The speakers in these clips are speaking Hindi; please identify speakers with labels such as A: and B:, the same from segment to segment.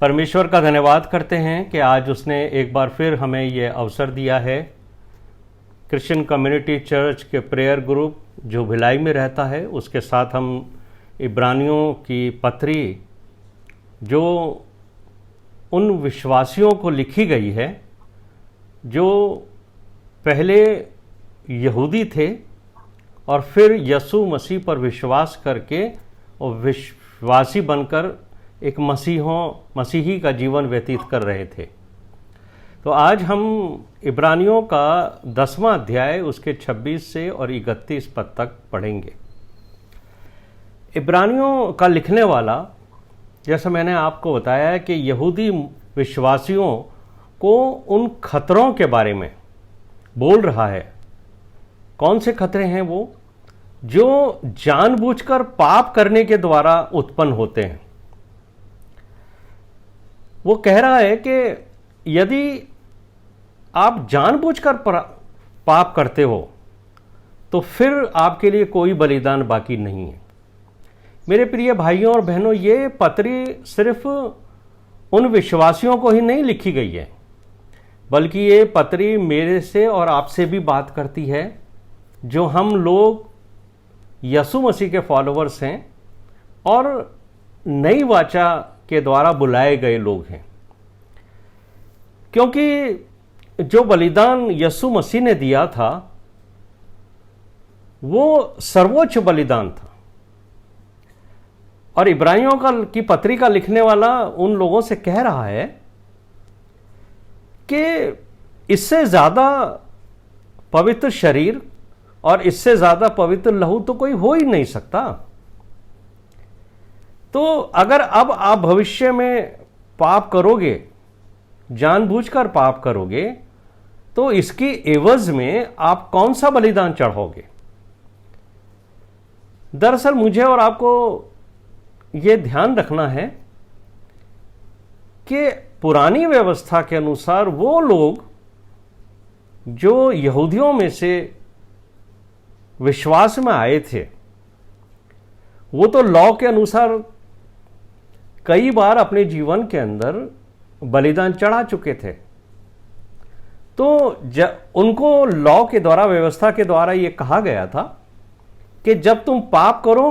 A: परमेश्वर का धन्यवाद करते हैं कि आज उसने एक बार फिर हमें ये अवसर दिया है। क्रिश्चियन कम्युनिटी चर्च के प्रेयर ग्रुप जो भिलाई में रहता है, उसके साथ हम इब्रानियों की पत्री जो उन विश्वासियों को लिखी गई है जो पहले यहूदी थे और फिर यीशु मसीह पर विश्वास करके और विश्वासी बनकर एक मसीही का जीवन व्यतीत कर रहे थे। तो आज हम इब्रानियों का 10वां अध्याय उसके 26 से और 31 पद तक पढ़ेंगे। इब्रानियों का लिखने वाला, जैसा मैंने आपको बताया है, कि यहूदी विश्वासियों को उन खतरों के बारे में बोल रहा है। कौन से खतरे हैं वो? जो जानबूझकर पाप करने के द्वारा उत्पन्न होते हैं। वो कह रहा है कि यदि आप जानबूझकर पाप करते हो तो फिर आपके लिए कोई बलिदान बाकी नहीं है। मेरे प्रिय भाइयों और बहनों, ये पत्री सिर्फ उन विश्वासियों को ही नहीं लिखी गई है, बल्कि ये पत्री मेरे से और आपसे भी बात करती है, जो हम लोग यीशु मसीह के फॉलोअर्स हैं और नई वाचा के द्वारा बुलाए गए लोग हैं। क्योंकि जो बलिदान यीशु मसीह ने दिया था वो सर्वोच्च बलिदान था। और इब्रानियों की पत्री का लिखने वाला उन लोगों से कह रहा है कि इससे ज्यादा पवित्र शरीर और इससे ज्यादा पवित्र लहू तो कोई हो ही नहीं सकता। तो अगर अब आप भविष्य में पाप करोगे, जानबूझकर पाप करोगे, तो इसकी एवज में आप कौन सा बलिदान चढ़ाओगे? दरअसल मुझे और आपको यह ध्यान रखना है कि पुरानी व्यवस्था के अनुसार वो लोग जो यहूदियों में से विश्वास में आए थे, वो तो लॉ के अनुसार कई बार अपने जीवन के अंदर बलिदान चढ़ा चुके थे। तो उनको लॉ के द्वारा, व्यवस्था के द्वारा यह कहा गया था कि जब तुम पाप करो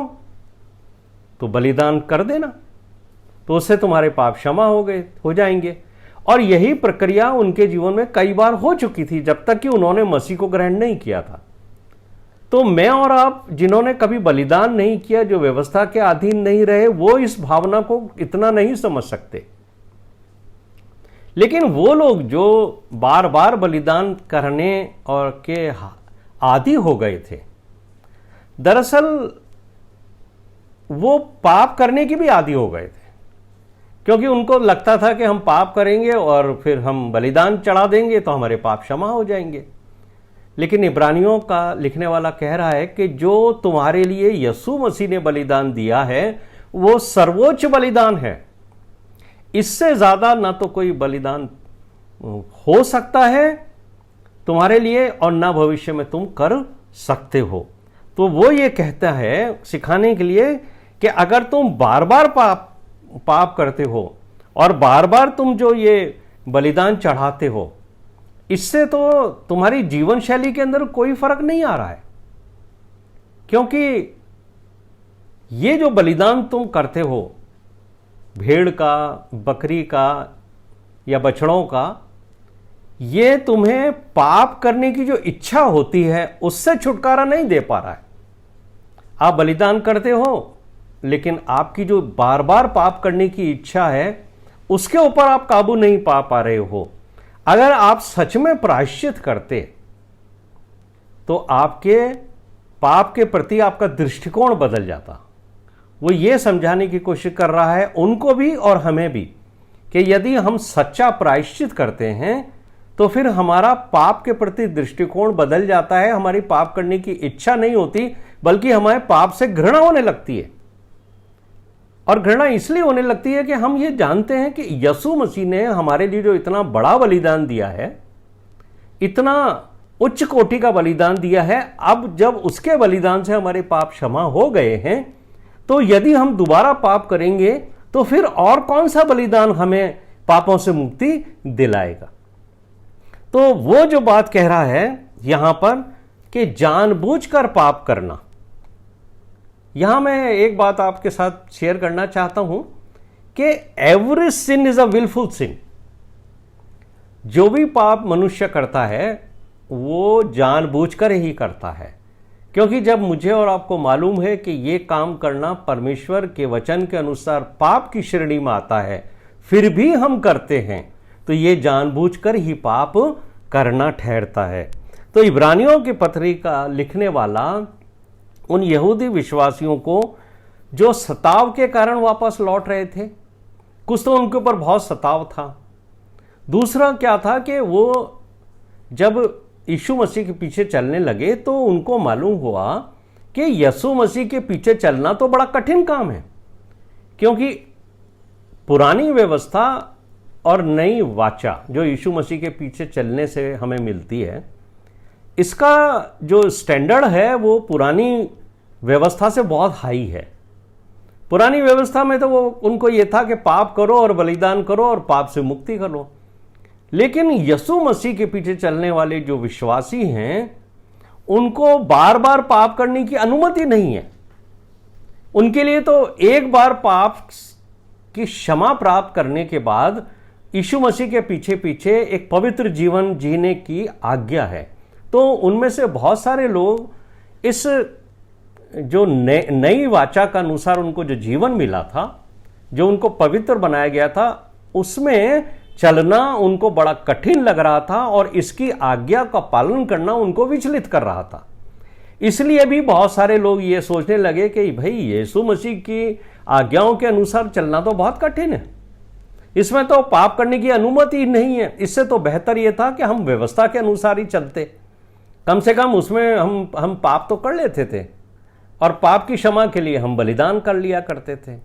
A: तो बलिदान कर देना, तो उससे तुम्हारे पाप क्षमा हो जाएंगे। और यही प्रक्रिया उनके जीवन में कई बार हो चुकी थी, जब तक कि उन्होंने मसीह को ग्रहण नहीं किया था। तो मैं और आप जिन्होंने कभी बलिदान नहीं किया, जो व्यवस्था के अधीन नहीं रहे, वो इस भावना को इतना नहीं समझ सकते। लेकिन वो लोग जो बार बार बलिदान करने और के आदी हो गए थे, दरअसल वो पाप करने की भी आदी हो गए थे, क्योंकि उनको लगता था कि हम पाप करेंगे और फिर हम बलिदान चढ़ा देंगे तो हमारे पाप क्षमा हो जाएंगे। लेकिन इब्रानियों का लिखने वाला कह रहा है कि जो तुम्हारे लिए यीशु मसीह ने बलिदान दिया है वो सर्वोच्च बलिदान है। इससे ज्यादा ना तो कोई बलिदान हो सकता है तुम्हारे लिए और ना भविष्य में तुम कर सकते हो। तो वो ये कहता है सिखाने के लिए कि अगर तुम बार बार पाप करते हो और बार बार तुम जो ये बलिदान चढ़ाते हो, इससे तो तुम्हारी जीवन शैली के अंदर कोई फर्क नहीं आ रहा है। क्योंकि ये जो बलिदान तुम करते हो, भेड़ का, बकरी का या बछड़ों का, ये तुम्हें पाप करने की जो इच्छा होती है उससे छुटकारा नहीं दे पा रहा है। आप बलिदान करते हो, लेकिन आपकी जो बार बार पाप करने की इच्छा है उसके ऊपर आप काबू नहीं पा रहे हो। अगर आप सच में प्रायश्चित करते तो आपके पाप के प्रति आपका दृष्टिकोण बदल जाता। वो ये समझाने की कोशिश कर रहा है उनको भी और हमें भी कि यदि हम सच्चा प्रायश्चित करते हैं तो फिर हमारा पाप के प्रति दृष्टिकोण बदल जाता है। हमारी पाप करने की इच्छा नहीं होती, बल्कि हमारे पाप से घृणा होने लगती है। और घृणा इसलिए होने लगती है कि हम ये जानते हैं कि यीशु मसीह ने हमारे लिए जो इतना बड़ा बलिदान दिया है, इतना उच्च कोटि का बलिदान दिया है, अब जब उसके बलिदान से हमारे पाप क्षमा हो गए हैं, तो यदि हम दोबारा पाप करेंगे तो फिर और कौन सा बलिदान हमें पापों से मुक्ति दिलाएगा? तो वो जो बात कह रहा है यहां पर कि जानबूझकर पाप करना, यहां मैं एक बात आपके साथ शेयर करना चाहता हूं कि every sin is a wilful sin. जो भी पाप मनुष्य करता है वो जानबूझकर ही करता है, क्योंकि जब मुझे और आपको मालूम है कि ये काम करना परमेश्वर के वचन के अनुसार पाप की श्रेणी में आता है, फिर भी हम करते हैं, तो ये जानबूझकर ही पाप करना ठहरता है। तो इब्रानियों की पत्री का लिखने वाला उन यहूदी विश्वासियों को जो सताव के कारण वापस लौट रहे थे, कुछ तो उनके ऊपर बहुत सताव था, दूसरा क्या था कि वो जब यीशु मसीह के पीछे चलने लगे तो उनको मालूम हुआ कि यीशु मसीह के पीछे चलना तो बड़ा कठिन काम है, क्योंकि पुरानी व्यवस्था और नई वाचा जो यीशु मसीह के पीछे चलने से हमें मिलती है, इसका जो स्टैंडर्ड है वो पुरानी व्यवस्था से बहुत हाई है। पुरानी व्यवस्था में तो वो उनको ये था कि पाप करो और बलिदान करो और पाप से मुक्ति करो, लेकिन यीशु मसीह के पीछे चलने वाले जो विश्वासी हैं उनको बार बार पाप करने की अनुमति नहीं है। उनके लिए तो एक बार पाप की क्षमा प्राप्त करने के बाद यीशु मसीह के पीछे पीछे एक पवित्र जीवन जीने की आज्ञा है। तो उनमें से बहुत सारे लोग इस जो नई वाचा का अनुसार उनको जो जीवन मिला था, जो उनको पवित्र बनाया गया था, उसमें चलना उनको बड़ा कठिन लग रहा था और इसकी आज्ञा का पालन करना उनको विचलित कर रहा था। इसलिए भी बहुत सारे लोग ये सोचने लगे कि भाई यीशु मसीह की आज्ञाओं के अनुसार चलना तो बहुत कठिन है, इसमें तो पाप करने की अनुमति नहीं है, इससे तो बेहतर यह था कि हम व्यवस्था के अनुसार ही चलते, कम से कम उसमें हम पाप तो कर लेते थे और पाप की क्षमा के लिए हम बलिदान कर लिया करते थे।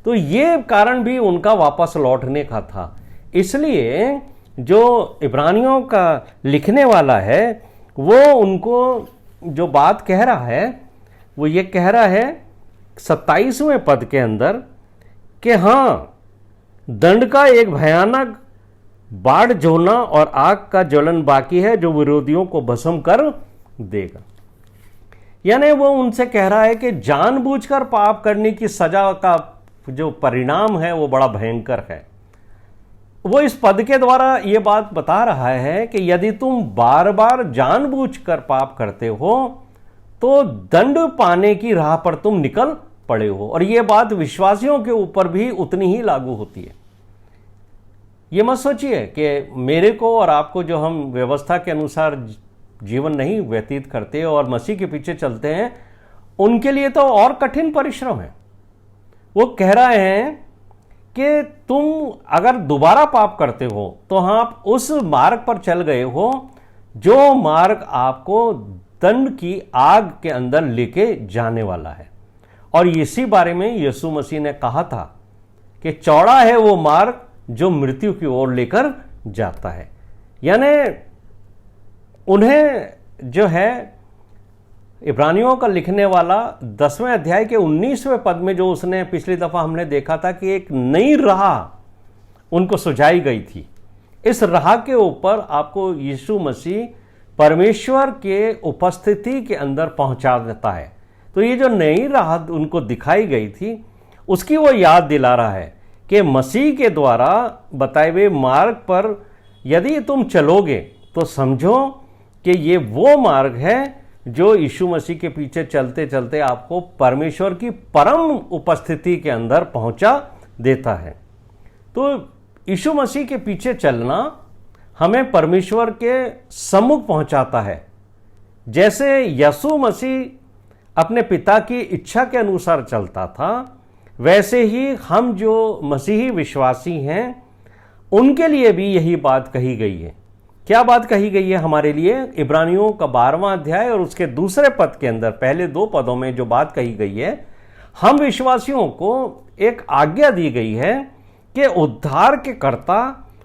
A: तो ये कारण भी उनका वापस लौटने का था। इसलिए जो इब्रानियों का लिखने वाला है वो उनको जो बात कह रहा है वो ये कह रहा है 27वें पद के अंदर कि हाँ, दंड का एक भयानक बाढ़ जोना और आग का ज्वलन बाकी है जो विरोधियों को भस्म कर देगा। यानी वो उनसे कह रहा है कि जानबूझकर पाप करने की सजा का जो परिणाम है वो बड़ा भयंकर है। वो इस पद के द्वारा ये बात बता रहा है कि यदि तुम बार बार जानबूझकर पाप करते हो तो दंड पाने की राह पर तुम निकल पड़े हो। और ये बात विश्वासियों के ऊपर भी उतनी ही लागू होती है। ये मत सोचिए कि मेरे को और आपको जो हम व्यवस्था के अनुसार जीवन नहीं व्यतीत करते और मसीह के पीछे चलते हैं, उनके लिए तो और कठिन परिश्रम है। वो कह रहे हैं कि तुम अगर दोबारा पाप करते हो तो आप उस मार्ग पर चल गए हो जो मार्ग आपको दंड की आग के अंदर लेके जाने वाला है। और इसी बारे में यीशु मसीह ने कहा था कि चौड़ा है वो मार्ग जो मृत्यु की ओर लेकर जाता है। यानी उन्हें जो है इब्रानियों का लिखने वाला 10वें अध्याय के 19वें पद में जो उसने पिछली दफा हमने देखा था कि एक नई राह उनको सुझाई गई थी, इस राह के ऊपर आपको यीशु मसीह परमेश्वर के उपस्थिति के अंदर पहुंचा देता है। तो ये जो नई राह उनको दिखाई गई थी उसकी वो याद दिला रहा है कि मसीह के द्वारा बताए हुए मार्ग पर यदि तुम चलोगे तो समझो कि ये वो मार्ग है जो यीशु मसीह के पीछे चलते चलते आपको परमेश्वर की परम उपस्थिति के अंदर पहुंचा देता है। तो यीशु मसीह के पीछे चलना हमें परमेश्वर के सम्मुख पहुंचाता है। जैसे यीशु मसीह अपने पिता की इच्छा के अनुसार चलता था, वैसे ही हम जो मसीही विश्वासी हैं उनके लिए भी यही बात कही गई है। क्या बात कही गई है हमारे लिए? इब्रानियों का 12वां अध्याय और उसके दूसरे पद के अंदर पहले 2 पदों में जो बात कही गई है, हम विश्वासियों को एक आज्ञा दी गई है कि उद्धार के कर्ता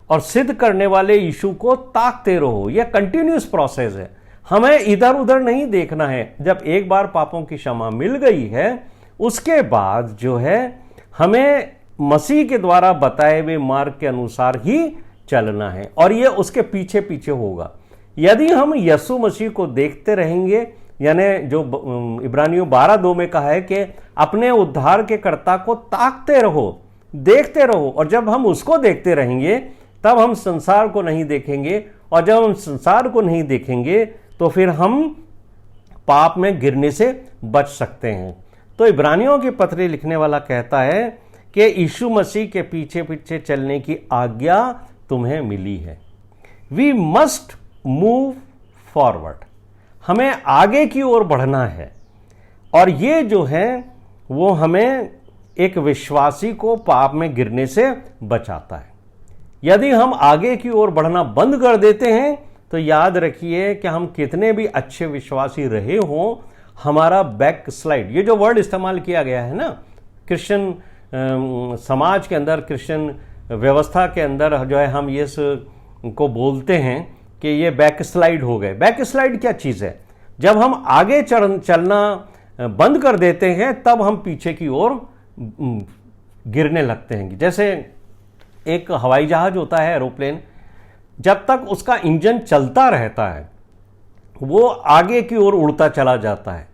A: और सिद्ध करने वाले यीशु को ताकते रहो। यह कंटिन्यूस प्रोसेस है, हमें इधर उधर नहीं देखना है। जब एक बार पापों की क्षमा मिल गई है उसके बाद जो है हमें मसीह के द्वारा बताए हुए मार्ग के अनुसार ही चलना है और ये उसके पीछे पीछे होगा। यदि हम यीशु मसीह को देखते रहेंगे, यानी जो इब्रानियों 12:2 में कहा है कि अपने उद्धार के कर्ता को ताकते रहो, देखते रहो, और जब हम उसको देखते रहेंगे तब हम संसार को नहीं देखेंगे, और जब हम संसार को नहीं देखेंगे तो फिर हम पाप में गिरने से बच सकते हैं। तो इब्रानियों की पत्री लिखने वाला कहता है कि यीशु मसीह के पीछे पीछे चलने की आज्ञा तुम्हें मिली है। वी मस्ट मूव फॉरवर्ड, हमें आगे की ओर बढ़ना है, और ये जो है वो हमें एक विश्वासी को पाप में गिरने से बचाता है। यदि हम आगे की ओर बढ़ना बंद कर देते हैं तो याद रखिए कि हम कितने भी अच्छे विश्वासी रहे हों, हमारा बैक स्लाइड, ये जो वर्ड इस्तेमाल किया गया है ना क्रिश्चियन समाज के अंदर, क्रिश्चियन व्यवस्था के अंदर जो है हम ये को बोलते हैं कि ये बैक स्लाइड हो गए। बैक स्लाइड क्या चीज़ है? जब हम आगे चलना बंद कर देते हैं तब हम पीछे की ओर गिरने लगते हैं। जैसे एक हवाई जहाज होता है, एरोप्लेन, जब तक उसका इंजन चलता रहता है वो आगे की ओर उड़ता चला जाता है,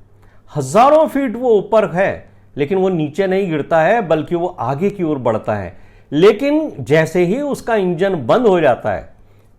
A: हजारों फीट वो ऊपर है लेकिन वो नीचे नहीं गिरता है बल्कि वो आगे की ओर बढ़ता है। लेकिन जैसे ही उसका इंजन बंद हो जाता है,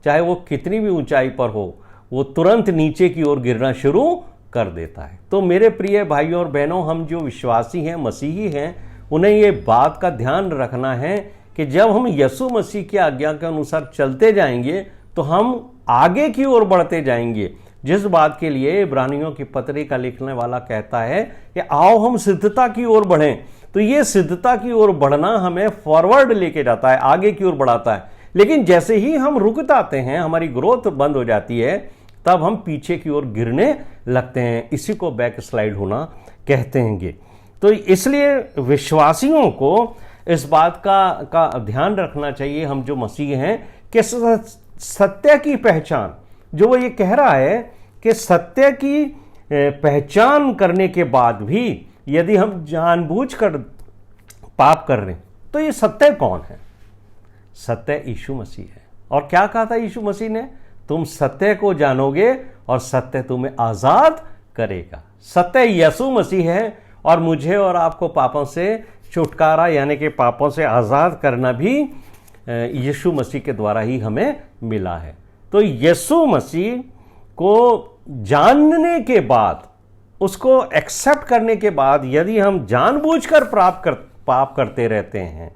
A: चाहे वो कितनी भी ऊंचाई पर हो, वो तुरंत नीचे की ओर गिरना शुरू कर देता है। तो मेरे प्रिय भाइयों और बहनों, हम जो विश्वासी हैं, मसीही हैं, उन्हें ये बात का ध्यान रखना है कि जब हम यीशु मसीह की आज्ञा के अनुसार चलते जाएंगे तो हम आगे की ओर बढ़ते जाएंगे। जिस बात के लिए इब्रानियों की पत्री का लिखने वाला कहता है कि आओ हम सिद्धता की ओर बढ़ें, तो ये सिद्धता की ओर बढ़ना हमें फॉरवर्ड लेके जाता है, आगे की ओर बढ़ाता है। लेकिन जैसे ही हम रुक जाते हैं, हमारी ग्रोथ बंद हो जाती है, तब हम पीछे की ओर गिरने लगते हैं। इसी को बैक स्लाइड होना कहते हैं। तो इसलिए विश्वासियों को इस बात का ध्यान रखना चाहिए, हम जो मसीह हैं, कि सत्य की पहचान, जो वो ये कह रहा है कि सत्य की पहचान करने के बाद भी यदि हम जानबूझकर पाप कर रहे हैं तो ये सत्य कौन है? सत्य यीशु मसीह है। और क्या कहा था यीशु मसीह ने? तुम सत्य को जानोगे और सत्य तुम्हें आजाद करेगा। सत्य यीशु मसीह है और मुझे और आपको पापों से छुटकारा यानी कि पापों से आजाद करना भी यीशु मसीह के द्वारा ही हमें मिला है। तो यीशु मसीह को जानने के बाद, उसको एक्सेप्ट करने के बाद यदि हम जानबूझकर पाप करते रहते हैं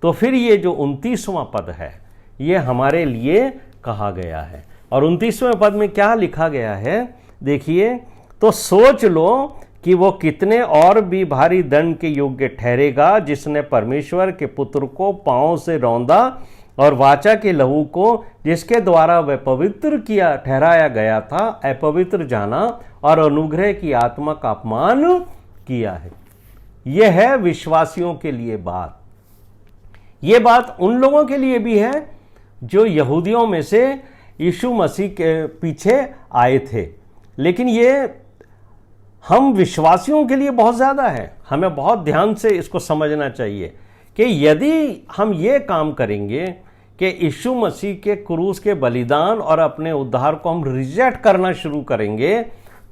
A: तो फिर ये जो 29वां पद है ये हमारे लिए कहा गया है। और 29वें पद में क्या लिखा गया है देखिए, तो सोच लो कि वो कितने और भी भारी दंड के योग्य ठहरेगा जिसने परमेश्वर के पुत्र को पांव से रौंदा और वाचा के लहू को जिसके द्वारा वह पवित्र ठहराया गया था अपवित्र जाना और अनुग्रह की आत्मा का अपमान किया है। यह है विश्वासियों के लिए बात। यह बात उन लोगों के लिए भी है जो यहूदियों में से यीशु मसीह के पीछे आए थे, लेकिन ये हम विश्वासियों के लिए बहुत ज़्यादा है। हमें बहुत ध्यान से इसको समझना चाहिए कि यदि हम ये काम करेंगे कि यीशु मसीह के क्रूस के बलिदान और अपने उद्धार को हम रिजेक्ट करना शुरू करेंगे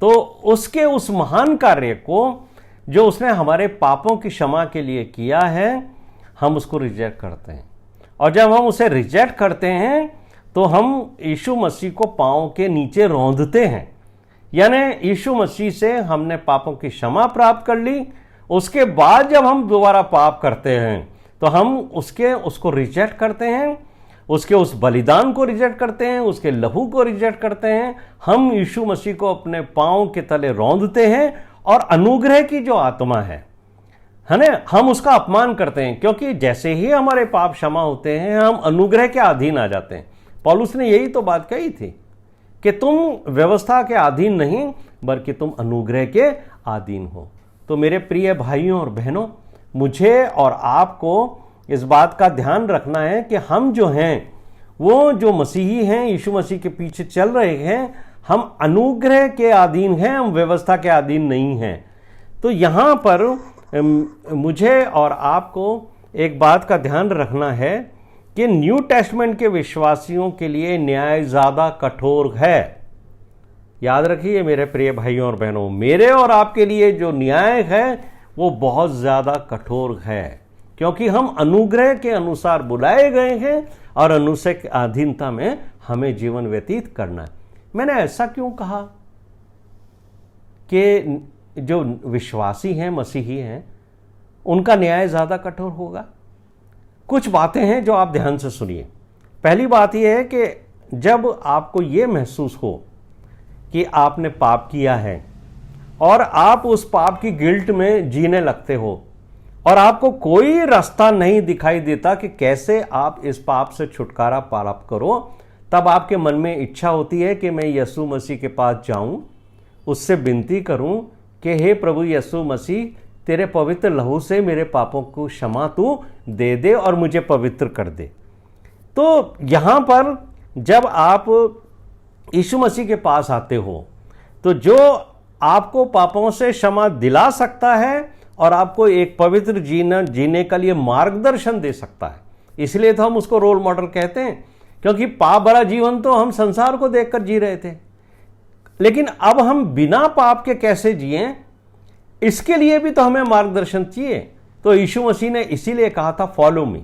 A: तो उसके उस महान कार्य को जो उसने हमारे पापों की क्षमा के लिए किया है, हम उसको रिजेक्ट करते हैं। और जब हम उसे रिजेक्ट करते हैं तो हम यीशु मसीह को पाँव के नीचे रौंदते हैं, यानी यीशु मसीह से हमने पापों की क्षमा प्राप्त कर ली। उसके बाद जब हम दोबारा पाप करते हैं तो हम उसको रिजेक्ट करते हैं, उसके उस बलिदान को रिजेक्ट करते हैं, उसके लहू को रिजेक्ट करते हैं। हम यीशु मसीह को अपने पाँव के तले रौंदते हैं और अनुग्रह की जो आत्मा है ना, हम उसका अपमान करते हैं, क्योंकि जैसे ही हमारे पाप क्षमा होते हैं हम अनुग्रह के अधीन आ जाते हैं। पौलुस ने यही तो बात कही थी कि तुम व्यवस्था के अधीन नहीं बल्कि तुम अनुग्रह के अधीन हो। तो मेरे प्रिय भाइयों और बहनों, मुझे और आपको इस बात का ध्यान रखना है कि हम जो हैं वो जो मसीही हैं, यीशु मसीह के पीछे चल रहे हैं, हम अनुग्रह के अधीन हैं, हम व्यवस्था के अधीन नहीं हैं। तो यहाँ पर मुझे और आपको एक बात का ध्यान रखना है कि न्यू टेस्टमेंट के विश्वासियों के लिए न्याय ज़्यादा कठोर है। याद रखिए मेरे प्रिय भाइयों और बहनों, मेरे और आपके लिए जो न्याय है वो बहुत ज़्यादा कठोर है, क्योंकि हम अनुग्रह के अनुसार बुलाए गए हैं और अनुग्रह की अधीनता में हमें जीवन व्यतीत करना है। मैंने ऐसा क्यों कहा कि जो विश्वासी हैं, मसीही हैं, उनका न्याय ज़्यादा कठोर होगा? कुछ बातें हैं जो आप ध्यान से सुनिए। पहली बात यह है कि जब आपको यह महसूस हो कि आपने पाप किया है और आप उस पाप की गिल्ट में जीने लगते हो और आपको कोई रास्ता नहीं दिखाई देता कि कैसे आप इस पाप से छुटकारा प्राप्त करो, तब आपके मन में इच्छा होती है कि मैं यीशु मसीह के पास जाऊं, उससे विनती करूं कि हे प्रभु यीशु मसीह, तेरे पवित्र लहू से मेरे पापों को क्षमा तू दे दे और मुझे पवित्र कर दे। तो यहां पर जब आप यीशु मसीह के पास आते हो तो जो आपको पापों से क्षमा दिला सकता है और आपको एक पवित्र जीने का लिए मार्गदर्शन दे सकता है, इसलिए तो हम उसको रोल मॉडल कहते हैं, क्योंकि पाप भरा जीवन तो हम संसार को देखकर जी रहे थे, लेकिन अब हम बिना पाप के कैसे जिएं, इसके लिए भी तो हमें मार्गदर्शन चाहिए। तो यीशु मसीह ने इसीलिए कहा था फॉलो मी।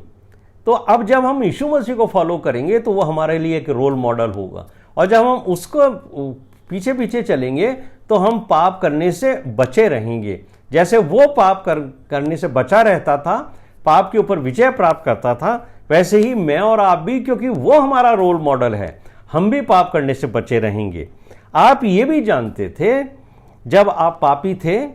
A: तो अब जब हम यीशु मसीह को फॉलो करेंगे तो वो हमारे लिए एक रोल मॉडल होगा, और जब हम उसको पीछे पीछे चलेंगे तो हम पाप करने से बचे रहेंगे। जैसे वो पाप करने से बचा रहता था, पाप के ऊपर विजय प्राप्त करता था, वैसे ही मैं और आप भी, क्योंकि वो हमारा रोल मॉडल है, हम भी पाप करने से बचे रहेंगे। आप ये भी जानते थे जब आप पापी थे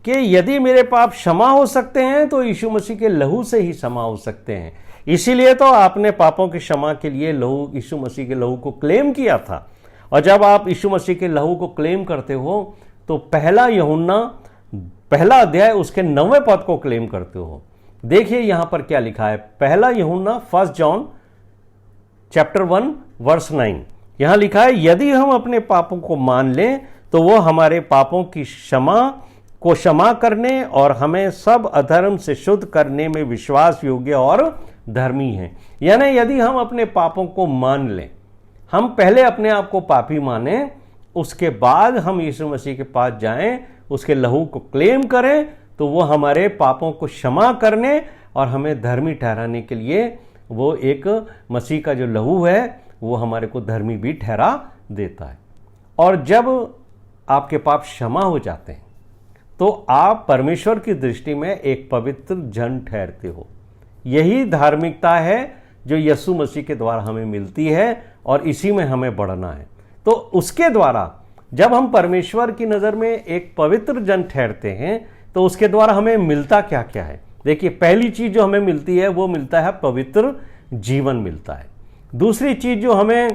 A: कि यदि मेरे पाप क्षमा हो सकते हैं तो यीशु मसीह के लहू से ही क्षमा हो सकते हैं। इसीलिए तो आपने पापों की क्षमा के लिए लहू, यीशु मसीह के लहू को क्लेम किया था। और जब आप यीशु मसीह के लहू को क्लेम करते हो तो पहला यूहन्ना पहला अध्याय उसके 9वें पद को क्लेम करते हो। देखिए यहां पर क्या लिखा है, पहला यूहन्ना 1 जॉन चैप्टर 1 वर्स 9। यहां लिखा है, यदि हम अपने पापों को मान लें तो वो हमारे पापों की क्षमा करने और हमें सब अधर्म से शुद्ध करने में विश्वास योग्य और धर्मी है। यानी यदि हम अपने पापों को मान लें, हम पहले अपने आप को पापी माने, उसके बाद हम यीशु मसीह के पास जाएं, उसके लहू को क्लेम करें, तो वो हमारे पापों को क्षमा करने और हमें धर्मी ठहराने के लिए वो एक मसीह का जो लहू है वो हमारे को धर्मी भी ठहरा देता है। और जब आपके पाप क्षमा हो जाते हैं तो आप परमेश्वर की दृष्टि में एक पवित्र जन ठहरते हो। यही धार्मिकता है जो यीशु मसीह के द्वारा हमें मिलती है और इसी में हमें बढ़ना है। तो उसके द्वारा जब हम परमेश्वर की नज़र में एक पवित्र जन ठहरते हैं तो उसके द्वारा हमें मिलता क्या क्या है। देखिए, पहली चीज़ जो हमें मिलती है वो मिलता है पवित्र जीवन मिलता है। दूसरी चीज़ जो हमें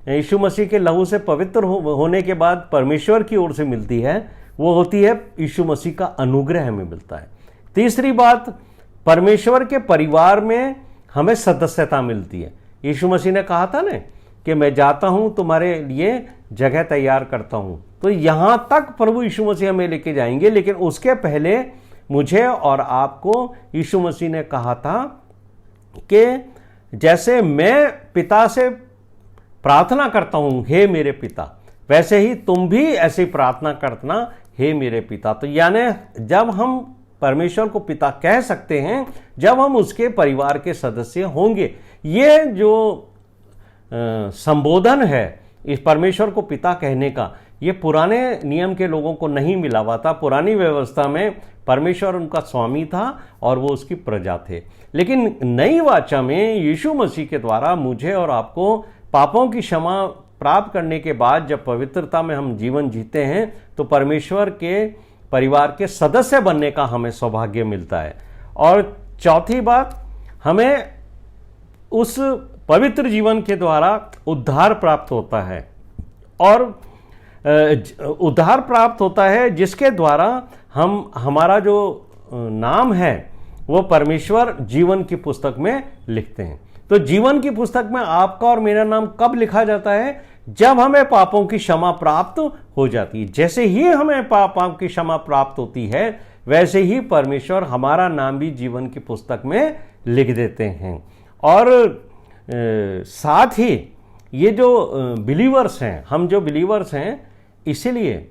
A: यीशु मसीह के लहू से पवित्र होने के बाद परमेश्वर की ओर से मिलती है वो होती है यीशु मसीह का अनुग्रह हमें मिलता है। तीसरी बात, परमेश्वर के परिवार में हमें सदस्यता मिलती है। यीशु मसीह ने कहा था ना कि मैं जाता हूं तुम्हारे लिए जगह तैयार करता हूं। तो यहां तक प्रभु यीशु मसीह हमें लेके जाएंगे, लेकिन उसके पहले मुझे और आपको यीशु मसीह ने कहा था कि जैसे मैं पिता से प्रार्थना करता हूं हे मेरे पिता, वैसे ही तुम भी ऐसी प्रार्थना करना हे मेरे पिता। तो यानी जब हम परमेश्वर को पिता कह सकते हैं जब हम उसके परिवार के सदस्य होंगे। ये जो संबोधन है इस परमेश्वर को पिता कहने का, ये पुराने नियम के लोगों को नहीं मिला हुआ था। पुरानी व्यवस्था में परमेश्वर उनका स्वामी था और वो उसकी प्रजा थे, लेकिन नई वाचा में यीशु मसीह के द्वारा मुझे और आपको पापों की क्षमा प्राप्त करने के बाद जब पवित्रता में हम जीवन जीते हैं तो परमेश्वर के परिवार के सदस्य बनने का हमें सौभाग्य मिलता है। और चौथी बात, हमें उस पवित्र जीवन के द्वारा उद्धार प्राप्त होता है, और उद्धार प्राप्त होता है जिसके द्वारा हम हमारा जो नाम है वो परमेश्वर जीवन की पुस्तक में लिखते हैं। तो जीवन की पुस्तक में आपका और मेरा नाम कब लिखा जाता है? जब हमें पापों की क्षमा प्राप्त हो जाती है। जैसे ही हमें पापों की क्षमा प्राप्त होती है वैसे ही परमेश्वर हमारा नाम भी जीवन की पुस्तक में लिख देते हैं। और साथ ही ये जो बिलीवर्स हैं, हम जो बिलीवर्स हैं, इसीलिए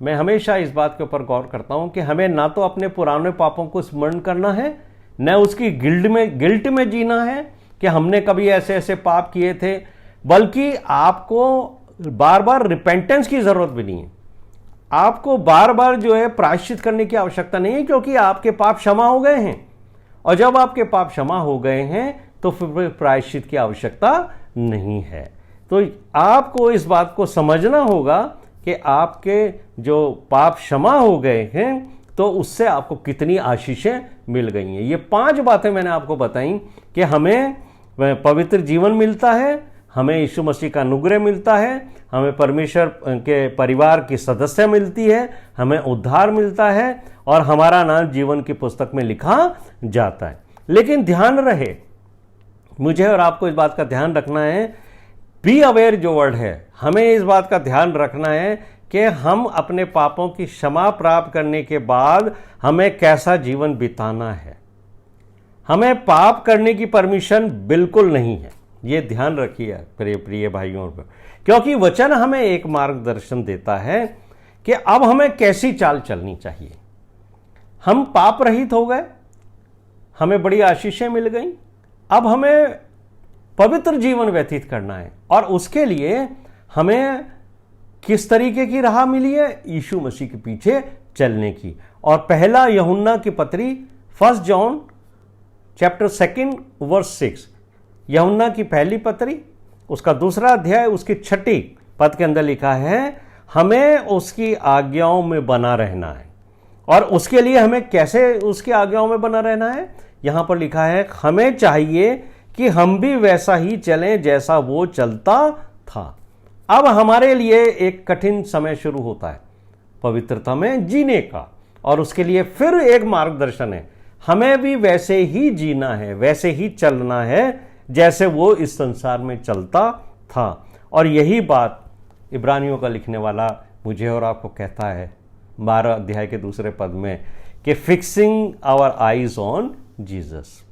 A: मैं हमेशा इस बात के ऊपर गौर करता हूं कि हमें ना तो अपने पुराने पापों को स्मरण करना है, न उसकी गिल्ट में जीना है कि हमने कभी ऐसे ऐसे पाप किए थे, बल्कि आपको बार बार रिपेंटेंस की जरूरत भी नहीं है। आपको बार बार जो है प्रायश्चित करने की आवश्यकता नहीं है, क्योंकि आपके पाप क्षमा हो गए हैं। और जब आपके पाप क्षमा हो गए हैं तो फिर प्रायश्चित की आवश्यकता नहीं है। तो आपको इस बात को समझना होगा कि आपके जो पाप क्षमा हो गए हैं तो उससे आपको कितनी आशीषें मिल गई हैं। ये 5 बातें मैंने आपको बताई कि हमें पवित्र जीवन मिलता है, हमें यीशु मसीह का अनुग्रह मिलता है, हमें परमेश्वर के परिवार की सदस्य मिलती है, हमें उद्धार मिलता है और हमारा नाम जीवन की पुस्तक में लिखा जाता है। लेकिन ध्यान रहे, मुझे और आपको इस बात का ध्यान रखना है, बी अवेयर जो वर्ड है, हमें इस बात का ध्यान रखना है कि हम अपने पापों की क्षमा प्राप्त करने के बाद हमें कैसा जीवन बिताना है। हमें पाप करने की परमिशन बिल्कुल नहीं है, ये ध्यान रखिए प्रिय भाइयों, क्योंकि वचन हमें एक मार्गदर्शन देता है कि अब हमें कैसी चाल चलनी चाहिए। हम पाप रहित हो गए, हमें बड़ी आशीषें मिल गई, अब हमें पवित्र जीवन व्यतीत करना है। और उसके लिए हमें किस तरीके की राह मिली है? यीशु मसीह के पीछे चलने की। और पहला यूहन्ना की पत्री 1 जॉन चैप्टर 2 वर्स 6, यूहन्ना की पहली पत्री उसका 2 अध्याय उसकी 6 पद के अंदर लिखा है, हमें उसकी आज्ञाओं में बना रहना है। और उसके लिए हमें कैसे उसकी आज्ञाओं में बना रहना है? यहां पर लिखा है, हमें चाहिए कि हम भी वैसा ही चलें जैसा वो चलता था। अब हमारे लिए एक कठिन समय शुरू होता है पवित्रता में जीने का, और उसके लिए फिर एक मार्गदर्शन है, हमें भी वैसे ही जीना है, वैसे ही चलना है जैसे वो इस संसार में चलता था। और यही बात इब्रानियों का लिखने वाला मुझे और आपको कहता है 12 अध्याय के 2 पद में कि fixing our eyes on Jesus.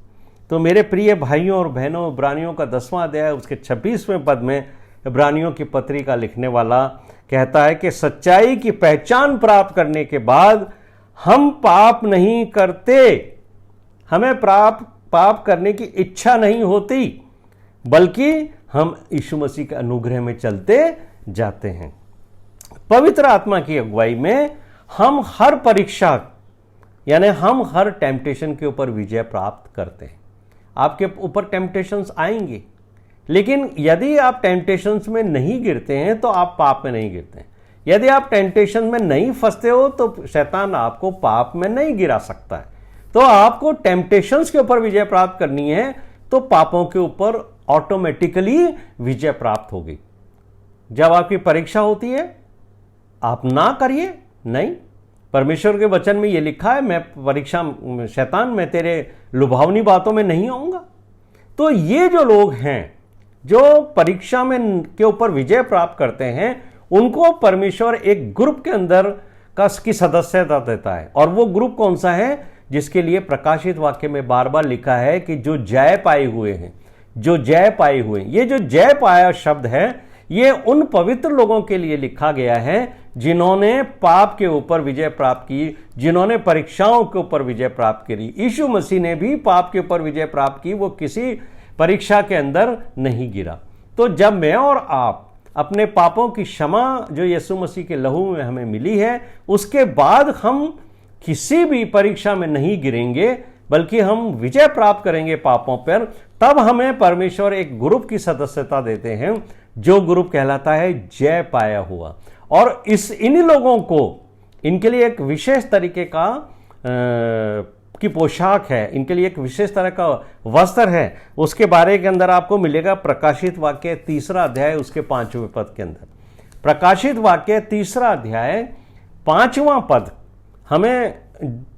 A: तो मेरे प्रिय भाइयों और बहनों, इब्रानियों का 10वां अध्याय उसके 26वें पद में इब्रानियों की पत्री का लिखने वाला कहता है कि सच्चाई की पहचान प्राप्त करने के बाद हम पाप नहीं करते, हमें पाप करने की इच्छा नहीं होती, बल्कि हम यीशु मसीह के अनुग्रह में चलते जाते हैं। पवित्र आत्मा की अगुवाई में हम हर परीक्षा यानी हम हर टेम्पटेशन के ऊपर विजय प्राप्त करते हैं। आपके ऊपर टेम्पटेशंस आएंगे, लेकिन यदि आप टेम्पटेशंस में नहीं गिरते हैं तो आप पाप में नहीं गिरते हैं। यदि आप टेम्पटेशन में नहीं फंसते हो तो शैतान आपको पाप में नहीं गिरा सकता है। तो आपको टेम्पटेशंस के ऊपर विजय प्राप्त करनी है तो पापों के ऊपर ऑटोमेटिकली विजय प्राप्त होगी। जब आपकी परीक्षा होती है आप ना करिए, नहीं, परमेश्वर के वचन में यह लिखा है, मैं शैतान मैं तेरे लुभावनी बातों में नहीं आऊंगा। तो ये जो लोग हैं जो परीक्षा में के ऊपर विजय प्राप्त करते हैं, उनको परमेश्वर एक ग्रुप के अंदर की सदस्यता देता है। और वो ग्रुप कौन सा है? जिसके लिए प्रकाशित वाक्य में बार बार लिखा है कि जो जय पाए हुए हैं, जो जय पाए हुए हैं। ये जो जय पाया शब्द है ये उन पवित्र लोगों के लिए लिखा गया है जिन्होंने पाप के ऊपर विजय प्राप्त की, जिन्होंने परीक्षाओं के ऊपर विजय प्राप्त करी। यीशु मसीह ने भी पाप के ऊपर विजय प्राप्त की, वो किसी परीक्षा के अंदर नहीं गिरा। तो जब मैं और आप अपने पापों की क्षमा जो यीशु मसीह के लहू में हमें मिली है, उसके बाद हम किसी भी परीक्षा में नहीं गिरेंगे, बल्कि हम विजय प्राप्त करेंगे पापों पर। तब हमें परमेश्वर एक ग्रुप की सदस्यता देते हैं, जो ग्रुप कहलाता है जय पाया हुआ। और इन लोगों को, इनके लिए एक विशेष तरीके का की पोशाक है, इनके लिए एक विशेष तरह का वस्त्र है। उसके बारे के अंदर आपको मिलेगा प्रकाशित वाक्य 3 अध्याय उसके 5वें पद के अंदर। प्रकाशित वाक्य 3 अध्याय 5वां पद हमें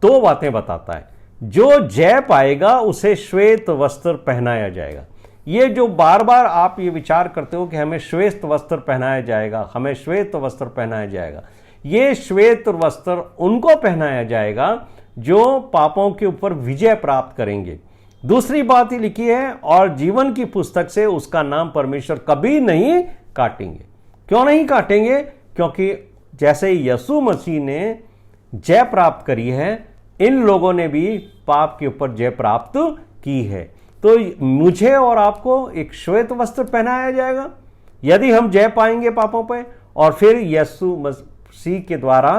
A: 2 बातें बताता है। जो जय पाएगा उसे श्वेत वस्त्र पहनाया जाएगा। ये जो बार बार आप ये विचार करते हो कि हमें श्वेत वस्त्र पहनाया जाएगा, हमें श्वेत वस्त्र पहनाया जाएगा, ये श्वेत वस्त्र उनको पहनाया जाएगा जो पापों के ऊपर विजय प्राप्त करेंगे, दूसरी बात ही लिखी है, और जीवन की पुस्तक से उसका नाम परमेश्वर कभी नहीं काटेंगे। क्यों नहीं काटेंगे? क्योंकि जैसे यीशु मसीह ने जय प्राप्त करी है, इन लोगों ने भी पाप के ऊपर जय प्राप्त की है। तो मुझे और आपको एक श्वेत वस्त्र पहनाया जाएगा यदि हम जय पाएंगे पापों पे, और फिर यीशु मसीह के द्वारा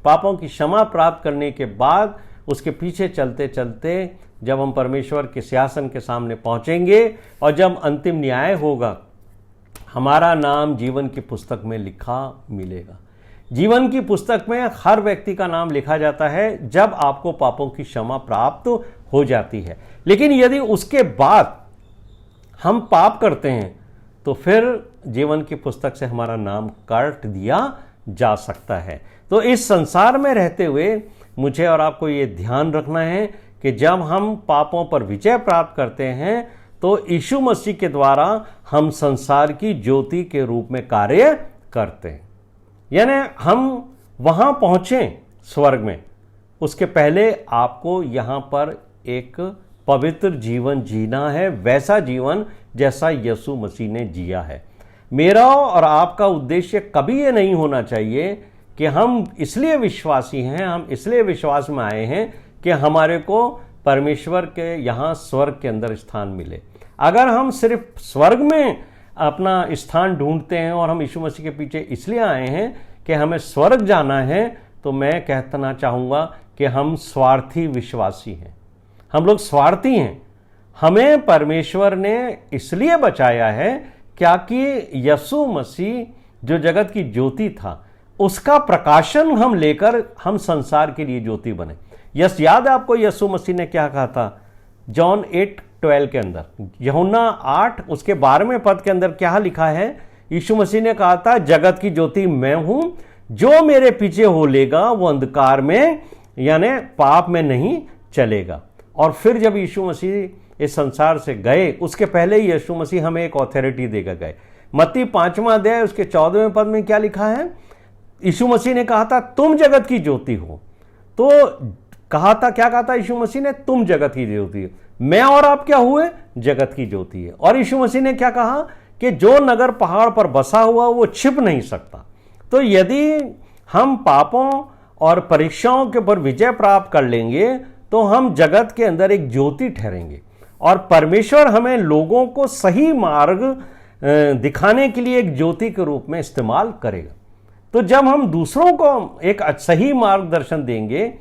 A: पापों की क्षमा प्राप्त करने के बाद उसके पीछे चलते चलते जब हम परमेश्वर के सिंहासन के सामने पहुंचेंगे और जब अंतिम न्याय होगा, हमारा नाम जीवन की पुस्तक में लिखा मिलेगा। जीवन की पुस्तक में हर व्यक्ति का नाम लिखा जाता है जब आपको पापों की क्षमा प्राप्त हो जाती है। लेकिन यदि उसके बाद हम पाप करते हैं तो फिर जीवन की पुस्तक से हमारा नाम काट दिया जा सकता है। तो इस संसार में रहते हुए मुझे और आपको ये ध्यान रखना है कि जब हम पापों पर विजय प्राप्त करते हैं तो यीशु मसीह के द्वारा हम संसार की ज्योति के रूप में कार्य करते हैं, यानी हम वहां पहुंचे स्वर्ग में। उसके पहले आपको यहां पर एक पवित्र जीवन जीना है, वैसा जीवन जैसा यीशु मसीह ने जिया है। मेरा और आपका उद्देश्य कभी ये नहीं होना चाहिए कि हम इसलिए विश्वासी हैं, हम इसलिए विश्वास में आए हैं कि हमारे को परमेश्वर के यहाँ स्वर्ग के अंदर स्थान मिले। अगर हम सिर्फ स्वर्ग में अपना स्थान ढूंढते हैं और हम यीशु मसीह के पीछे इसलिए आए हैं कि हमें स्वर्ग जाना है, तो मैं कहना चाहूँगा कि हम स्वार्थी विश्वासी हैं। हम लोग स्वार्थी हैं। हमें परमेश्वर ने इसलिए बचाया है क्या कि यीशु मसीह जो जगत की ज्योति था, उसका प्रकाशन हम लेकर हम संसार के लिए ज्योति बने। यस, याद है आपको यीशु मसीह ने क्या कहा था जॉन 8:12 के अंदर, यूहन्ना 8 उसके 12वें पद के अंदर क्या लिखा है? यीशु मसीह ने कहा था, जगत की ज्योति मैं हूं, जो मेरे पीछे हो लेगा वो अंधकार में यानी पाप में नहीं चलेगा। और फिर जब यीशु मसीह इस संसार से गए, उसके पहले ही यीशु मसीह हमें एक ऑथोरिटी देकर गए। मत्ती 5वां अध्याय उसके 14वें पद में क्या लिखा है? यीशु मसीह ने कहा था तुम जगत की ज्योति हो। तो कहा था, क्या कहा था यीशु मसीह ने? तुम जगत की ज्योति हो। मैं और आप क्या हुए? जगत की ज्योति है। और यीशु मसीह ने क्या कहा कि जो नगर पहाड़ पर बसा हुआ वो छिप नहीं सकता। तो यदि हम पापों और परीक्षाओं के ऊपर विजय प्राप्त कर लेंगे तो हम जगत के अंदर एक ज्योति ठहरेंगे और परमेश्वर हमें लोगों को सही मार्ग दिखाने के लिए एक ज्योति के रूप में इस्तेमाल करेगा। तो जब हम दूसरों को एक सही मार्गदर्शन देंगे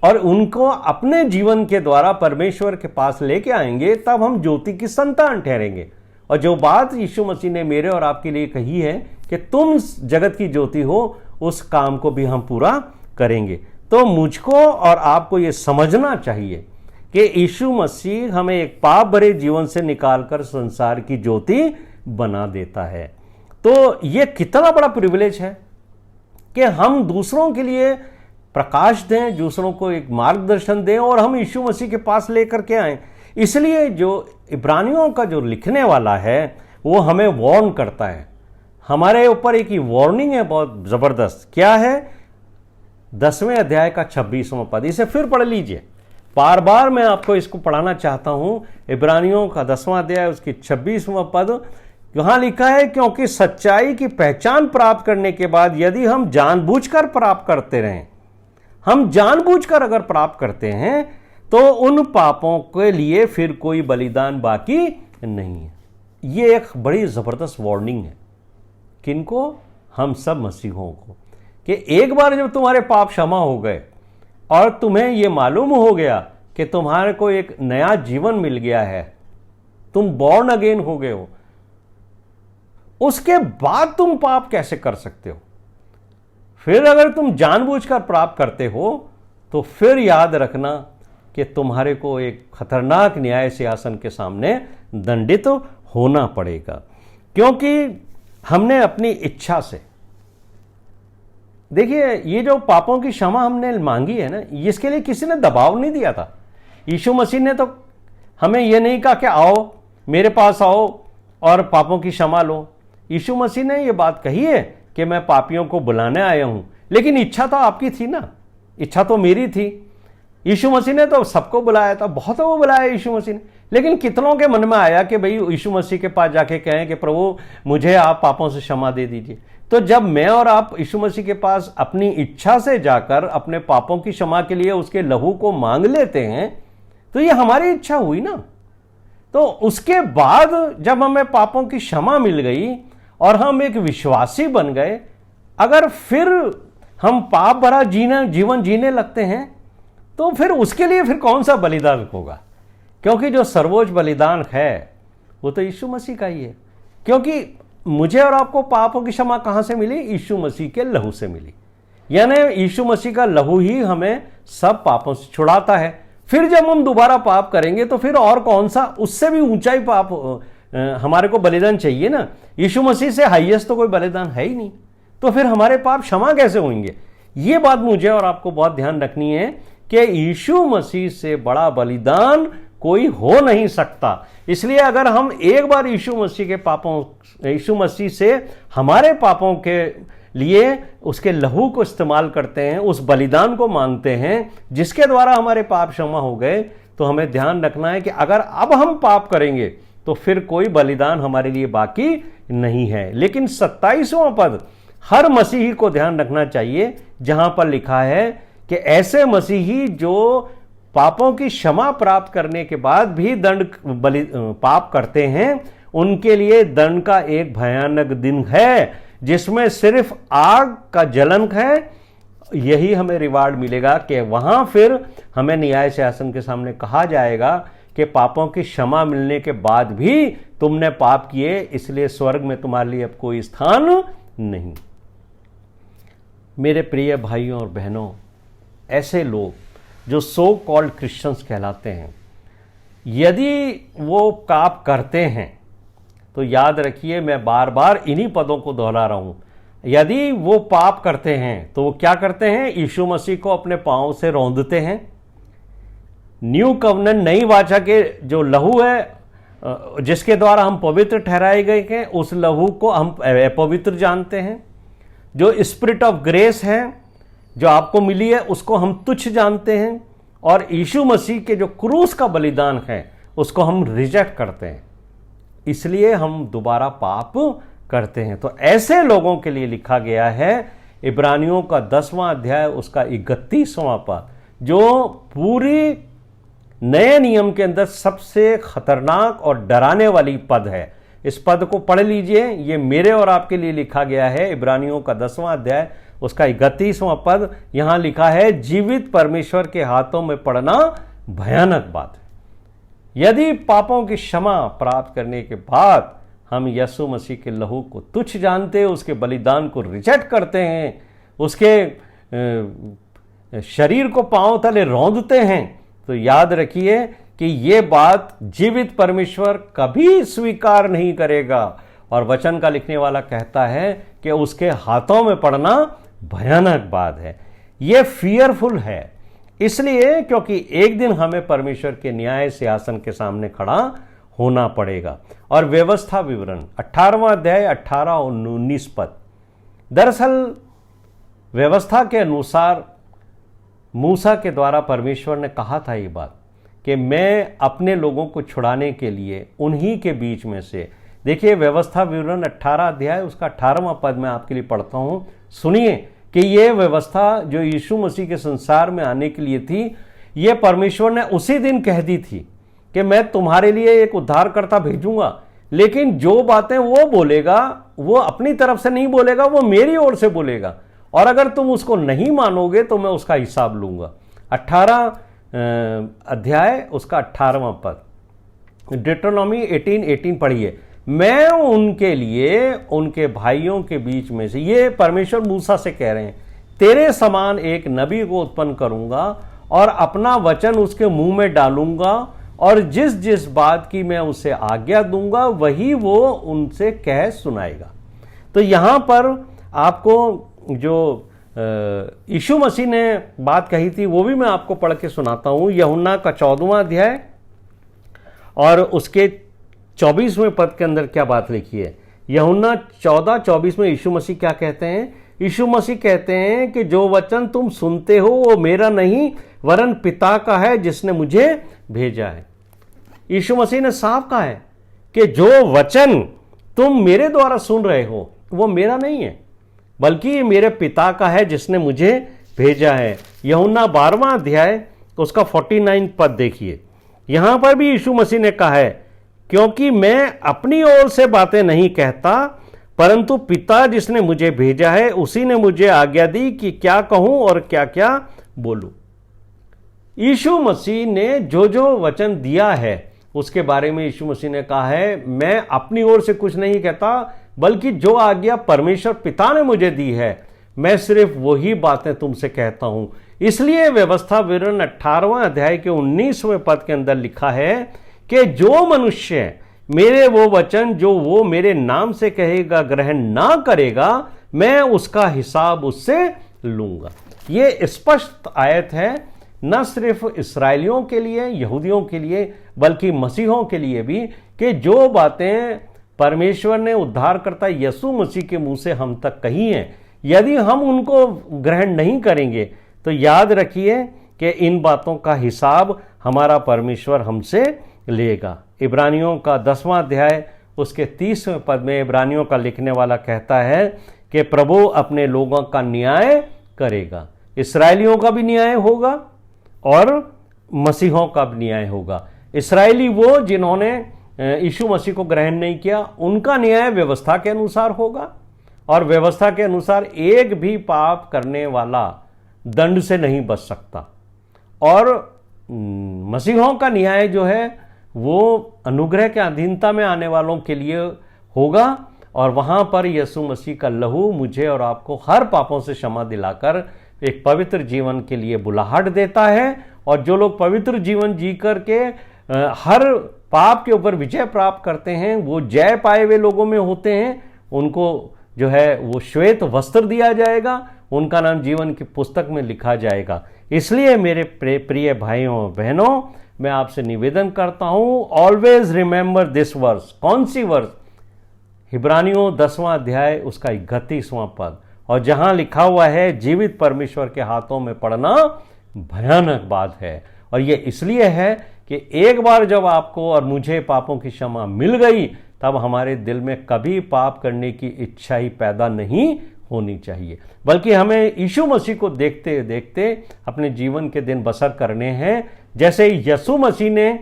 A: और उनको अपने जीवन के द्वारा परमेश्वर के पास लेके आएंगे, तब हम ज्योति की संतान ठहरेंगे। और जो बात यीशु मसीह ने मेरे और आपके लिए कही है कि तुम जगत की ज्योति हो, उस काम को भी हम पूरा करेंगे। तो मुझको और आपको ये समझना चाहिए कि यीशु मसीह हमें एक पाप भरे जीवन से निकालकर संसार की ज्योति बना देता है। तो ये कितना बड़ा प्रिविलेज है कि हम दूसरों के लिए प्रकाश दें, दूसरों को एक मार्गदर्शन दें और हम यीशु मसीह के पास लेकर के आएं। इसलिए जो इब्रानियों का जो लिखने वाला है वो हमें वार्न करता है। हमारे ऊपर एक वार्निंग है बहुत जबरदस्त। क्या है? 10वें अध्याय का 26वां पद। इसे फिर पढ़ लीजिए, बार बार मैं आपको इसको पढ़ाना चाहता हूं। इब्रानियों का 10वां अध्याय उसकी 26वां पद, यहां लिखा है, क्योंकि सच्चाई की पहचान प्राप्त करने के बाद यदि हम जानबूझकर प्राप्त करते रहें, हम जानबूझकर अगर प्राप्त करते हैं तो उन पापों के लिए फिर कोई बलिदान बाकी नहीं है। ये एक बड़ी जबरदस्त वार्निंग है। किनको? हम सब मसीहों को, कि एक बार जब तुम्हारे पाप क्षमा हो गए और तुम्हें यह मालूम हो गया कि तुम्हारे को एक नया जीवन मिल गया है, तुम बॉर्न अगेन हो गए हो, उसके बाद तुम पाप कैसे कर सकते हो? फिर अगर तुम जानबूझकर प्राप्त करते हो तो फिर याद रखना कि तुम्हारे को एक खतरनाक न्याय सिंहासन के सामने दंडित होना पड़ेगा, क्योंकि हमने अपनी इच्छा से, देखिए ये जो पापों की क्षमा हमने मांगी है ना, इसके लिए किसी ने दबाव नहीं दिया था। यीशु मसीह ने तो हमें यह नहीं कहा कि आओ मेरे पास आओ और पापों की क्षमा लो। यीशु मसीह ने यह बात कही है कि मैं पापियों को बुलाने आया हूं, लेकिन इच्छा तो आपकी थी ना, इच्छा तो मेरी थी। यीशु मसीह ने तो सबको बुलाया था, बहुतों को बुलाया यीशु मसीह ने, लेकिन कितनों के मन में आया कि भाई यीशु मसीह के पास जाके कहें कि प्रभु मुझे आप पापों से क्षमा दे दीजिए। तो जब मैं और आप यीशु मसीह के पास अपनी इच्छा से जाकर अपने पापों की क्षमा के लिए उसके लहू को मांग लेते हैं, तो ये हमारी इच्छा हुई ना। तो उसके बाद जब हमें पापों की क्षमा मिल गई और हम एक विश्वासी बन गए, अगर फिर हम पाप भरा जीवन जीने लगते हैं, तो फिर उसके लिए फिर कौन सा बलिदान होगा? क्योंकि जो सर्वोच्च बलिदान है वो तो यीशु मसीह का ही है। क्योंकि मुझे और आपको पापों की क्षमा कहां से मिली? यीशु मसीह के लहू से मिली। यानी यीशु मसीह का लहू ही हमें सब पापों से छुड़ाता है। फिर जब हम दोबारा पाप करेंगे तो फिर और कौन सा उससे भी ऊंचाई पाप हमारे को बलिदान चाहिए ना। यीशु मसीह से हाईएस्ट तो कोई बलिदान है ही नहीं, तो फिर हमारे पाप क्षमा कैसे होंगे? ये बात मुझे और आपको बहुत ध्यान रखनी है कि यीशु मसीह से बड़ा बलिदान कोई हो नहीं सकता। इसलिए अगर हम एक बार यीशु मसीह से हमारे पापों के लिए उसके लहू को इस्तेमाल करते हैं, उस बलिदान को मांगते हैं जिसके द्वारा हमारे पाप क्षमा हो गए, तो हमें ध्यान रखना है कि अगर अब हम पाप करेंगे तो फिर कोई बलिदान हमारे लिए बाकी नहीं है। लेकिन 27वां पद हर मसीही को ध्यान रखना चाहिए, जहां पर लिखा है कि ऐसे मसीही जो पापों की क्षमा प्राप्त करने के बाद भी पाप करते हैं, उनके लिए दंड का एक भयानक दिन है जिसमें सिर्फ आग का जलन है। यही हमें रिवार्ड मिलेगा कि वहां फिर हमें न्याय सिंहासन के सामने कहा जाएगा कि पापों की क्षमा मिलने के बाद भी तुमने पाप किए, इसलिए स्वर्ग में तुम्हारे लिए अब कोई स्थान नहीं। मेरे प्रिय भाइयों और बहनों, ऐसे लोग जो सो कॉल्ड क्रिश्चियंस कहलाते हैं, यदि वो पाप करते हैं तो याद रखिए, मैं बार बार इन्हीं पदों को दोहरा रहा हूं, यदि वो पाप करते हैं तो वो क्या करते हैं? यीशु मसीह को अपने पांव से रौंदते हैं। न्यू कवनेंट, नई वाचा के जो लहू है जिसके द्वारा हम पवित्र ठहराए गए हैं, उस लहू को हम अपवित्र जानते हैं। जो स्पिरिट ऑफ ग्रेस है जो आपको मिली है उसको हम तुच्छ जानते हैं, और यीशु मसीह के जो क्रूस का बलिदान है उसको हम रिजेक्ट करते हैं, इसलिए हम दोबारा पाप करते हैं। तो ऐसे लोगों के लिए लिखा गया है इब्रानियों का 10वां अध्याय उसका 31वां पद, जो पूरी नए नियम के अंदर सबसे खतरनाक और डराने वाली पद है। इस पद को पढ़ लीजिए, ये मेरे और आपके लिए लिखा गया है। इब्रानियों का 10वां अध्याय उसका 31वां पद, यहां लिखा है, जीवित परमेश्वर के हाथों में पड़ना भयानक बात है। यदि पापों की क्षमा प्राप्त करने के बाद हम यीशु मसीह के लहू को तुच्छ जानते हैं, उसके बलिदान को रिजेक्ट करते हैं, उसके शरीर को पांव तले रौंदते हैं, तो याद रखिए कि ये बात जीवित परमेश्वर कभी स्वीकार नहीं करेगा। और वचन का लिखने वाला कहता है कि उसके हाथों में पड़ना भयानक बात है। ये फियरफुल है, इसलिए क्योंकि एक दिन हमें परमेश्वर के न्याय सिंहासन के सामने खड़ा होना पड़ेगा। और व्यवस्था विवरण 18वां अध्याय 18 और 19 पद, दरअसल व्यवस्था के अनुसार मूसा के द्वारा परमेश्वर ने कहा था ये बात कि मैं अपने लोगों को छुड़ाने के लिए उन्हीं के बीच में से, देखिए व्यवस्था विवरण 18 अध्याय उसका 18वां पद मैं आपके लिए पढ़ता हूं, सुनिए कि ये व्यवस्था जो यीशु मसीह के संसार में आने के लिए थी, ये परमेश्वर ने उसी दिन कह दी थी कि मैं तुम्हारे लिए एक उद्धारकर्ता भेजूंगा, लेकिन जो बातें वो बोलेगा वो अपनी तरफ से नहीं बोलेगा, वो मेरी ओर से बोलेगा, और अगर तुम उसको नहीं मानोगे तो मैं उसका हिसाब लूंगा। 18 अध्याय उसका 18वां पद, डिट्रोनॉमी 18:18 पढ़िए। मैं उनके लिए उनके भाइयों के बीच में से, ये परमेश्वर मूसा से कह रहे हैं, तेरे समान एक नबी को उत्पन्न करूंगा और अपना वचन उसके मुंह में डालूंगा, और जिस जिस बात की मैं उसे आज्ञा दूंगा वही वो उनसे कह सुनाएगा। तो यहां पर आपको जो यीशु मसीह ने बात कही थी वो भी मैं आपको पढ़ के सुनाता हूं। यूहन्ना का 14वां अध्याय और उसके 24वें पद के अंदर क्या बात लिखी है। यूहन्ना 14:24 में यीशु मसीह क्या कहते हैं यीशु मसीह कहते हैं कि जो वचन तुम सुनते हो वो मेरा नहीं वरन पिता का है जिसने मुझे भेजा है। यीशु मसीह ने साफ कहा है कि जो वचन तुम मेरे द्वारा सुन रहे हो वो मेरा नहीं है बल्कि ये मेरे पिता का है जिसने मुझे भेजा है। यूहन्ना 12वां अध्याय उसका 49 पद देखिए। यहां पर भी यीशु मसीह ने कहा है, क्योंकि मैं अपनी ओर से बातें नहीं कहता परंतु पिता जिसने मुझे भेजा है उसी ने मुझे आज्ञा दी कि क्या कहूं और क्या क्या बोलूं। यीशु मसीह ने जो जो वचन दिया है उसके बारे में यीशु मसीह ने कहा है, मैं अपनी ओर से कुछ नहीं कहता बल्कि जो आज्ञा परमेश्वर पिता ने मुझे दी है मैं सिर्फ वही बातें तुमसे कहता हूं। इसलिए व्यवस्था विवरण 18वां अध्याय के 19वें पद के अंदर लिखा है कि जो मनुष्य मेरे वो वचन जो वो मेरे नाम से कहेगा ग्रहण ना करेगा मैं उसका हिसाब उससे लूंगा। ये स्पष्ट आयत है न सिर्फ इस्राएलियों के लिए यहूदियों के लिए बल्कि मसीहों के लिए भी कि जो बातें परमेश्वर ने उद्धारकर्ता यीशु मसीह के मुंह से हम तक कही हैं यदि हम उनको ग्रहण नहीं करेंगे तो याद रखिए कि इन बातों का हिसाब हमारा परमेश्वर हमसे लेगा। इब्रानियों का 10वां अध्याय उसके 30वें पद में इब्रानियों का लिखने वाला कहता है कि प्रभु अपने लोगों का न्याय करेगा। इस्राएलियों का भी न्याय होगा और मसीहों का भी न्याय होगा। इस्राएली वो जिन्होंने यीशु मसीह को ग्रहण नहीं किया उनका न्याय व्यवस्था के अनुसार होगा और व्यवस्था के अनुसार एक भी पाप करने वाला दंड से नहीं बच सकता। और मसीहों का न्याय जो है वो अनुग्रह के अधीनता में आने वालों के लिए होगा और वहां पर यीशु मसीह का लहू मुझे और आपको हर पापों से क्षमा दिलाकर एक पवित्र जीवन के लिए बुलाहट देता है। और जो लोग पवित्र जीवन जी करके हर पाप के ऊपर विजय प्राप्त करते हैं वो जय पाए हुए लोगों में होते हैं। उनको जो है वो श्वेत वस्त्र दिया जाएगा, उनका नाम जीवन की पुस्तक में लिखा जाएगा। इसलिए मेरे प्रिय भाइयों और बहनों मैं आपसे निवेदन करता हूं, ऑलवेज रिमेंबर दिस वर्स। कौन सी वर्स? इब्रानियों 10वां अध्याय उसका 31वां पद, और जहां लिखा हुआ है जीवित परमेश्वर के हाथों में पड़ना भयानक बात है। और ये इसलिए है कि एक बार जब आपको और मुझे पापों की क्षमा मिल गई तब हमारे दिल में कभी पाप करने की इच्छा ही पैदा नहीं होनी चाहिए, बल्कि हमें यीशु मसीह को देखते देखते अपने जीवन के दिन बसर करने हैं। जैसे यीशु मसीह ने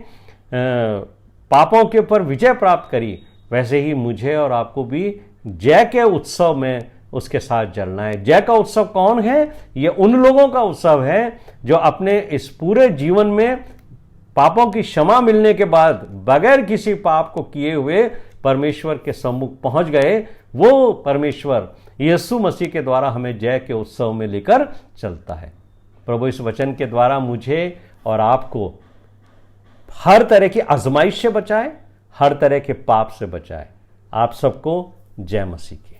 A: पापों के ऊपर विजय प्राप्त करी वैसे ही मुझे और आपको भी जय के उत्सव में उसके साथ चलना है। जय का उत्सव कौन है? ये उन लोगों का उत्सव है जो अपने इस पूरे जीवन में पापों की क्षमा मिलने के बाद बगैर किसी पाप को किए हुए परमेश्वर के सम्मुख पहुंच गए। वो परमेश्वर यीशु मसीह के द्वारा हमें जय के उत्सव में लेकर चलता है। प्रभु इस वचन के द्वारा मुझे और आपको हर तरह की आजमाइश से बचाए, हर तरह के पाप से बचाए। आप सबको जय मसीह की।